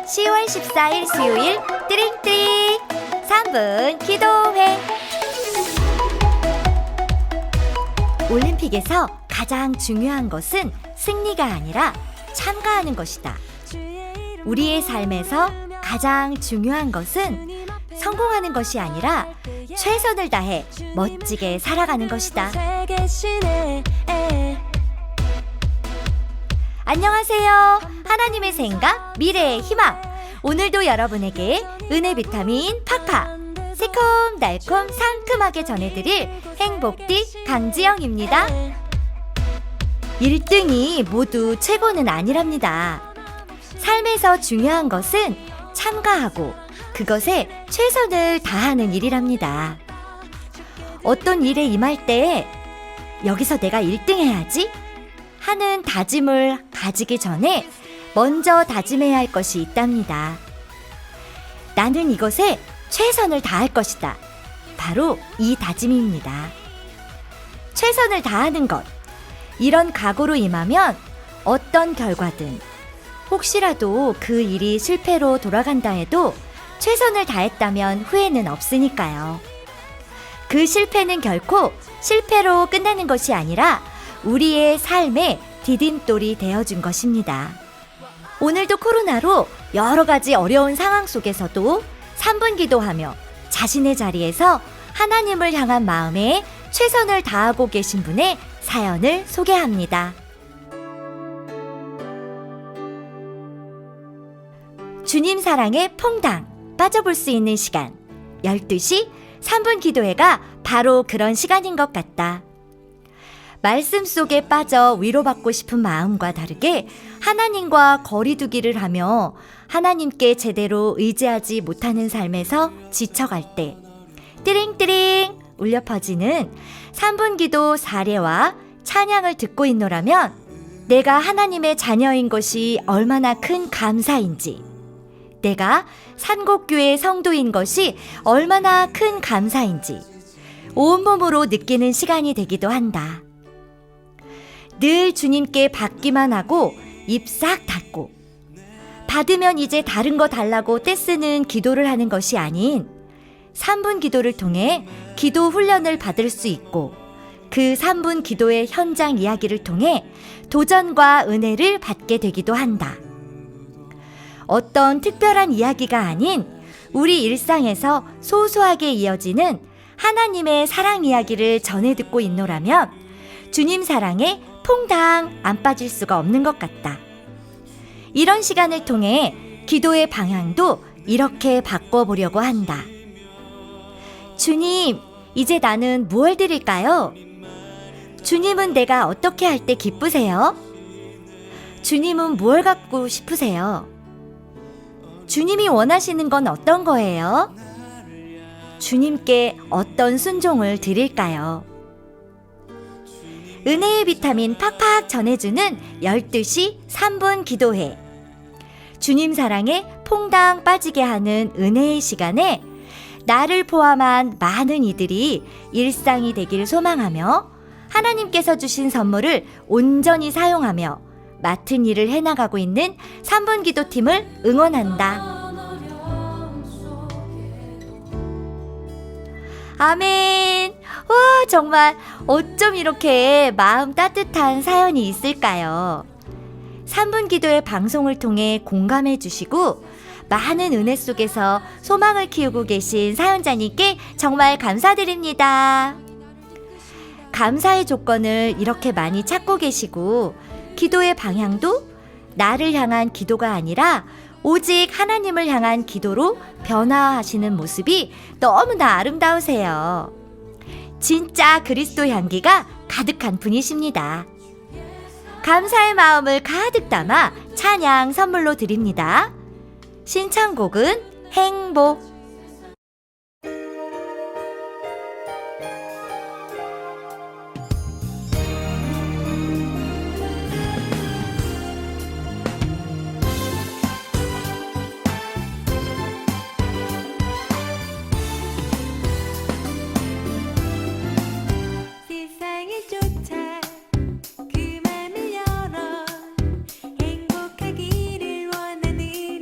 10월 14일 수요일 띠링띠링 3분 기도회. 올림픽에서 가장 중요한 것은 승리가 아니라 참가하는 것이다. 우리의 삶에서 가장 중요한 것은 성공하는 것이 아니라 최선을 다해 멋지게 살아가는 것이다. 안녕하세요. 하나님의 생각, 미래의 희망. 오늘도 여러분에게 은혜 비타민 팍팍 새콤달콤 상큼하게 전해드릴 행복띠 강지영입니다. 1등이 모두 최고는 아니랍니다. 삶에서 중요한 것은 참가하고 그것에 최선을 다하는 일이랍니다. 어떤 일에 임할 때 여기서 내가 1등 해야지 하는 다짐을 가지기 전에 먼저 다짐해야 할 것이 있답니다. 나는 이것에 최선을 다할 것이다. 바로 이 다짐입니다. 최선을 다하는 것. 이런 각오로 임하면 어떤 결과든 혹시라도 그 일이 실패로 돌아간다 해도 최선을 다했다면 후회는 없으니까요. 그 실패는 결코 실패로 끝나는 것이 아니라 우리의 삶의 디딤돌이 되어준 것입니다. 오늘도 코로나로 여러 가지 어려운 상황 속에서도 3분 기도하며 자신의 자리에서 하나님을 향한 마음에 최선을 다하고 계신 분의 사연을 소개합니다. 주님 사랑에 퐁당 빠져볼 수 있는 시간 12시 3분 기도회가 바로 그런 시간인 것 같다. 말씀 속에 빠져 위로받고 싶은 마음과 다르게 하나님과 거리두기를 하며 하나님께 제대로 의지하지 못하는 삶에서 지쳐갈 때 띠링띠링 울려 퍼지는 3분 기도 사례와 찬양을 듣고 있노라면 내가 하나님의 자녀인 것이 얼마나 큰 감사인지, 내가 산곡교회 성도인 것이 얼마나 큰 감사인지 온몸으로 느끼는 시간이 되기도 한다. 늘 주님께 받기만 하고 입 싹 닫고 받으면 이제 다른 거 달라고 떼쓰는 기도를 하는 것이 아닌 3분 기도를 통해 기도 훈련을 받을 수 있고 그 3분 기도의 현장 이야기를 통해 도전과 은혜를 받게 되기도 한다. 어떤 특별한 이야기가 아닌 우리 일상에서 소소하게 이어지는 하나님의 사랑 이야기를 전해 듣고 있노라면 주님 사랑에 퐁당 안 빠질 수가 없는 것 같다. 이런 시간을 통해 기도의 방향도 이렇게 바꿔보려고 한다. 주님, 이제 나는 무엇을 드릴까요? 주님은 내가 어떻게 할 때 기쁘세요? 주님은 무엇을 갖고 싶으세요? 주님이 원하시는 건 어떤 거예요? 주님께 어떤 순종을 드릴까요? 은혜의 비타민 팍팍 전해주는 12시 3분 기도회. 주님 사랑에 퐁당 빠지게 하는 은혜의 시간에 나를 포함한 많은 이들이 일상이 되길 소망하며 하나님께서 주신 선물을 온전히 사용하며 맡은 일을 해나가고 있는 3분 기도팀을 응원한다. 아멘. 와, 정말 어쩜 이렇게 마음 따뜻한 사연이 있을까요? 3분 기도의 방송을 통해 공감해 주시고 많은 은혜 속에서 소망을 키우고 계신 사연자님께 정말 감사드립니다. 감사의 조건을 이렇게 많이 찾고 계시고 기도의 방향도 나를 향한 기도가 아니라 오직 하나님을 향한 기도로 변화하시는 모습이 너무나 아름다우세요. 진짜 그리스도 향기가 가득한 분이십니다. 감사의 마음을 가득 담아 찬양 선물로 드립니다. 신청곡은 행복. 그 맘을 열어 행복하기를 원하는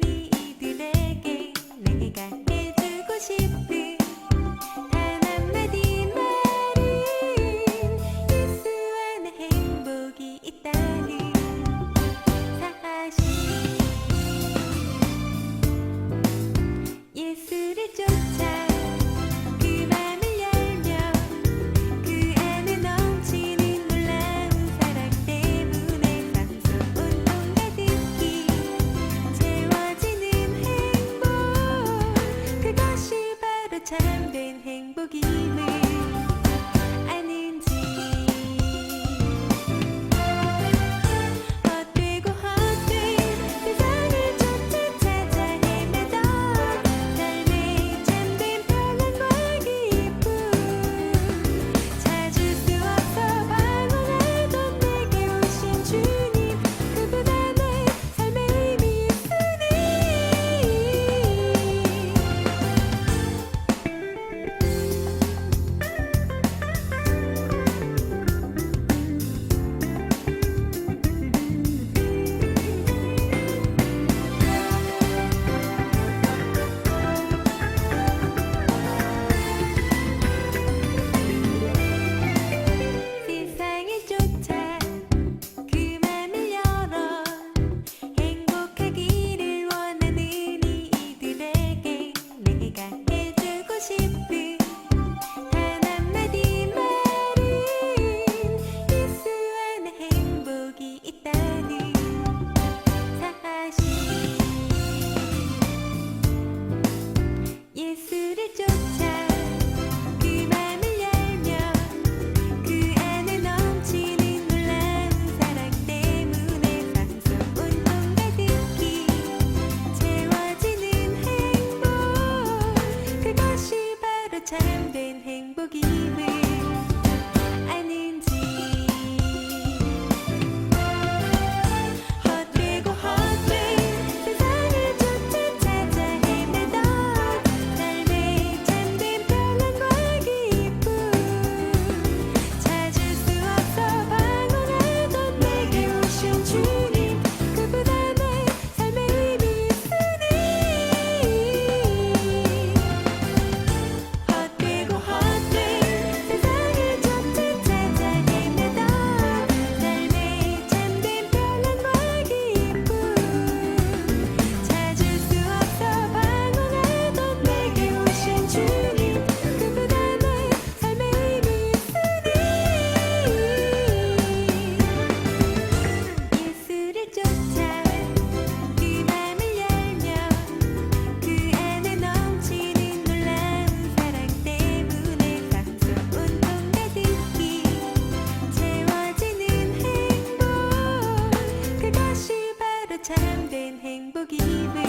참된 행복임을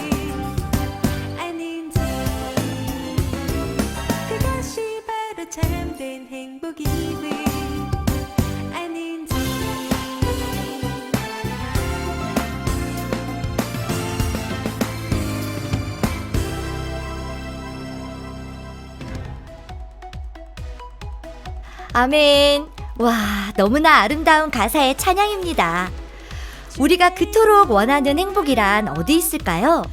아는지 그것이 바로 참된 행복임을 아는지 아멘. 와, 너무나 아름다운 가사의 찬양입니다. 우리가 그토록 원하는 행복이란 어디 있을까요?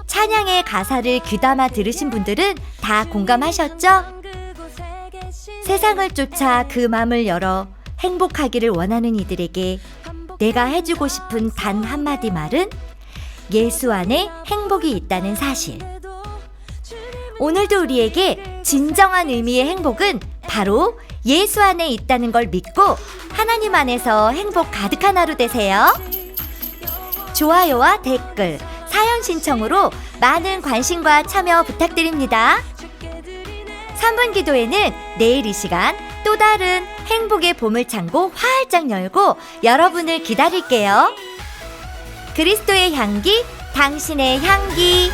찬양의 가사를 귀담아 들으신 분들은 다 공감하셨죠? 세상을 쫓아 그 맘을 열어 행복하기를 원하는 이들에게 내가 해주고 싶은 단 한마디 말은 예수 안에 행복이 있다는 사실. 오늘도 우리에게 진정한 의미의 행복은 바로 예수 안에 있다는 걸 믿고 하나님 안에서 행복 가득한 하루 되세요. 좋아요와 댓글, 사연 신청으로 많은 관심과 참여 부탁드립니다. 3분 기도회는 내일 이 시간 또 다른 행복의 보물창고 활짝 열고 여러분을 기다릴게요. 그리스도의 향기, 당신의 향기.